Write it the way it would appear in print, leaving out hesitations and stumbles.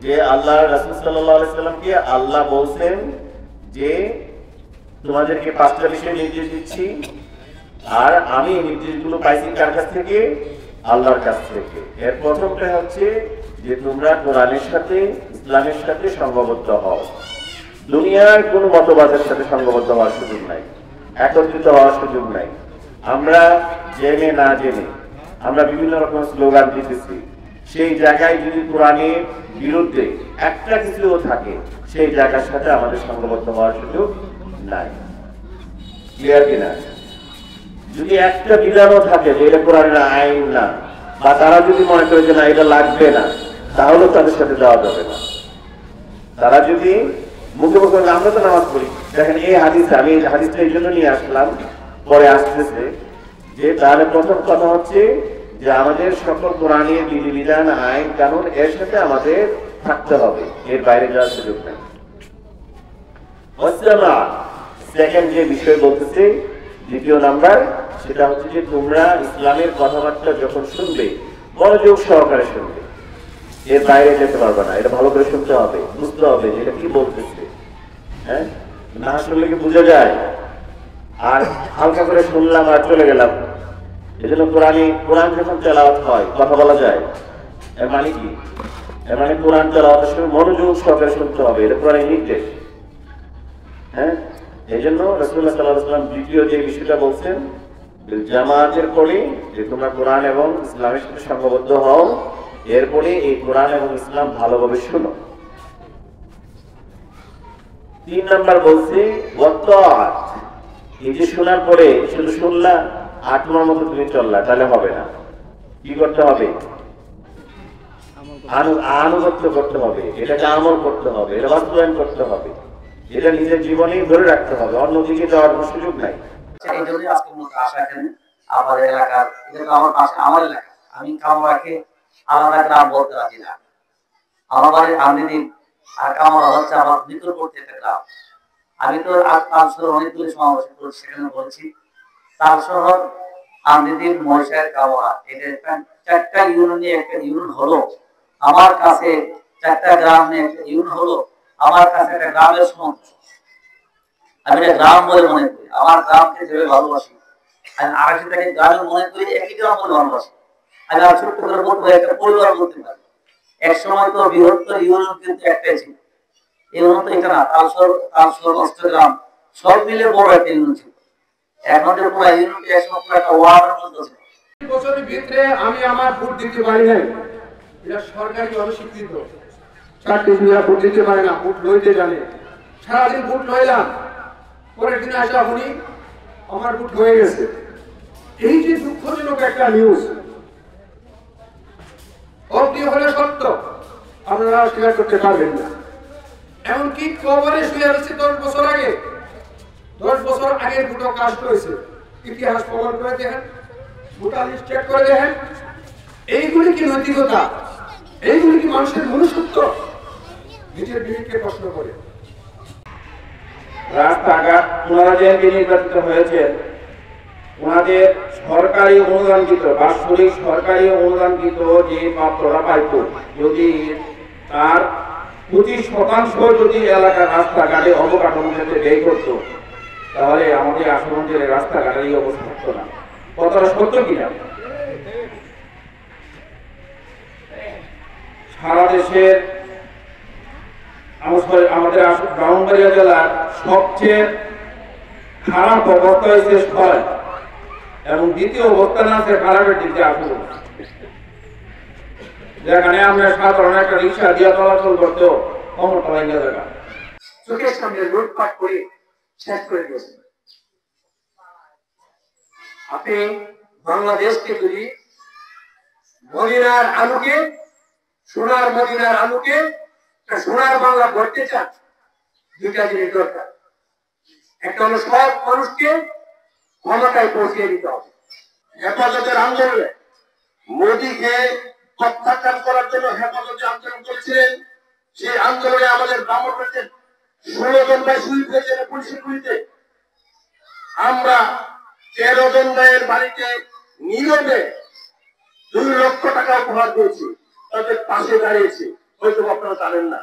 যে আল্লাহ রাসূল সাল্লাল্লাহু আলাইহি সাল্লামকে আল্লাহ বলছেন যে তোমাদেরকে 5টা বিষয় নির্দেশ দিচ্ছি, আর আমি নির্দেশগুলো পাইছি কার কাছ থেকে? আল্লাহর কাছ থেকে। এর প্রথমটা হচ্ছে যে তোমরা কোরআনের সাথে ইসলামের সাথে সংঘবদ্ধ হও। দুনিয়ার কোন মতবাদের সাথে সংঘবদ্ধ হওয়ার সুযোগ নাই, একত্রিত হওয়ার সুযোগ নাই। আমরা জেনে না জেনে আমরা বিভিন্ন রকম স্লোগান দিতেছি, সেই জায়গায় যদি কোরআনের বিরুদ্ধে একটা কিছুও থাকে সেই জায়গার সাথে আমাদের সংঘবদ্ধ হওয়ার সুযোগ নাই। ক্লিয়ার কিনা? যদি একটা বিধানও থাকে যে এটা কোরআনের আইন না, বা তারা যদি মনে করে যে না এটা লাগবে না, তাহলে তাদের সাথে যাওয়া যাবে না। তারা যদি মুখে মুখে, আমরা তো নামাজ পড়ি, দেখেন এই হাদিস, আমি এই হাদিসটা এই জন্য নিয়ে আসলাম, পরে আসতেছে যে তাহলে প্রথম কথা হচ্ছে যে আমাদের সকল কোরআনের বিধিবিধান আইন কানুন এর সাথে আমাদের থাকতে হবে, এর বাইরে যাওয়ার সুযোগ নেই। সেকেন্ড যে বিষয় বলতেছে, দ্বিতীয় নাম্বার, সেটা হচ্ছে যে তোমরা ইসলামের কথাবার্তা যখন শুনবে মনোযোগ সহকারে শুনবে, এর বাইরে যেতে পারবে না। এটা ভালো করে শুনতে হবে, বুঝতে হবে যে এটা কি বলতেছে। হ্যাঁ, না শুনলে কি বোঝা যায়? আর হালকা করে শুনলাম আর চলে গেলাম। এজন্য কোরআন যখন তেলাওয়াত হয় কথা বলা যায়, এর মানে কি? এর মানে কোরআন তেলাওয়াতের সময় মনোযোগ সহকারে শুনতে হবে, এটা কোরআনের নির্দেশ। হ্যাঁ, এই জন্য রাসূলুল্লাহ সাল্লাল্লাহু আলাইহি ওয়াসাল্লাম দ্বিতীয় যে বিষয়টা বলছেন জামাতের পরে যে তোমরা কোরআন এবং ইসলামের সাথে সংঘবদ্ধ হও, এরপরে এই কোরআন এবং ইসলাম ভালোভাবে শোনো। 3 নাম্বার বলছে ওয়াত্তাআত, এই যে শোনার পরে শুধু শুনলা আর তোমার মতো তুমি চললা, তাহলে হবে না। কি করতে হবে? আনুগত্য করতে হবে, এটাকে আমল করতে হবে, এটা বাস্তবায়ন করতে হবে, এটা নিজের জীবনেই ধরে রাখতে হবে, অন্যদিকে যাওয়ার কোনো সুযোগ নাই। এই জন্যই আজকে মূলত আসা এখানে আমাদের এলাকার, এটা তো আমার পাশে আমার এলাকা, আমি কামরাকে আলাদা গ্রাম বলতে রাজি না। আমার বাড়ির আমদিন আর কামরা হচ্ছে আমার নিকটবর্তী একটা গ্রাম। আমি তো তালশহর অনেকগুলি সমাবেশ করেছি, সেখানে বলছি তালশহর আমদিন মহিষার কামরা, এটা 4টা ইউনিয়নে একটা ইউনিয়ন হলো আমার কাছে, 4টা গ্রাম নিয়ে একটা ইউনিয়ন হলো আমার কাছে একটা গ্রামের সমান। আমি এটা গ্রাম বলে মনে করি, আমার গ্রামকে যেভাবে ভালোবাসি আমি আরেকটাকে গ্রামের মনে করি, একই গ্রাম বলে ভালোবাসি। আমি আর ছোট্ট করে বলতে পারি একটা পরিবার বলতে পারি। এক সময় তো বৃহত্তর ইউনিয়ন কিন্তু একটাই ছিল, ইউনিয়ন তো এটা না, তালশহর অষ্টগ্রাম সব মিলে বড় একটা ইউনিয়ন ছিল। এখন যে পুরো ইউনিয়নটি একসময় পুরো একটা ওয়ার্ডের মধ্যে ছিল। বছরের ভিতরে আমি আমার ভোট দিতে পারি নাই, এটা সরকারি অস্বীকৃত। 4টি জেলা ভোট দিতে পারে না, ভোট লইতে জানে। সারাদিন ভোট লইলাম, পরের দিনে আসা উনি আমার ভোট হয়ে গেছে। এই যে দুঃখজনক একটা নিউজ, অতি হলে সত্য, আপনারা স্বীকার করতে পারবেন না। এমনকি কবরে শুয়ে রয়েছে 10 বছর আগে, 10 বছর আগের ভোটও কাস্ট হয়েছে। ইতিহাস প্রমাণ করে দেখেন, ভোটার লিস্ট চেক করে দেখেন। এইগুলি কি নৈতিকতা? এইগুলি কি মানুষের মনুষ্যত্ব? নিজের বিবেককে প্রশ্ন করে। রাস্তাঘাট ওনারা যে নির্বাচিত হয়েছে, ওনাদের সরকারি অনুদানকৃত, বাৎসরিক সরকারি অনুদানকৃত যে পাত্ররা পাইত, যদি তার 25% যদি এলাকার রাস্তাঘাটে অবকাঠামো ক্ষেত্রে ব্যয় করতো, তাহলে আমাদের আসামের রাস্তাঘাটের এই অবস্থা থাকতো না। কথাটা সত্য কিনা? সারা দেশের আমাদের ব্রাহ্মণবাড়িয়া জেলার সবচেয়ে খারাপ অবস্থা হয়েছে ছয়, এবং দ্বিতীয় অবস্থান আছে খারাপের দিকে আসল, যেখানে আমরা সাধারণ একটা রিক্সা দিয়ে চলাচল করতেও ক্ষমতা ভেঙে দেখা চোখের সামনে লুটপাট করে শেষ করে দিয়েছে। আপনি বাংলাদেশকে যদি মদিনার আলোকে, সোনার মদিনার আলোকে সোনার বাংলা গড়তে চান, 2টা জিনিস দরকার। একটা হলো সব মানুষকে ক্ষমতায় পৌঁছিয়ে দিতে হবে। হেফাজতের আন্দোলনে মোদীকে প্রত্যাখ্যান করার জন্য হেফাজতে আন্দোলন করেছিলেন। সেই আন্দোলনে আমাদের ব্রাহ্মণবাড়িয়ার 16 জন ভাই শহীদ হয়েছেন পুলিশের গুলিতে। আমরা 13 জন ভাইয়ের বাড়িতে নীরবে 2 লক্ষ টাকা উপহার দিয়েছি, তাদের পাশে দাঁড়িয়েছি, হয়তো আপনারা জানেন না।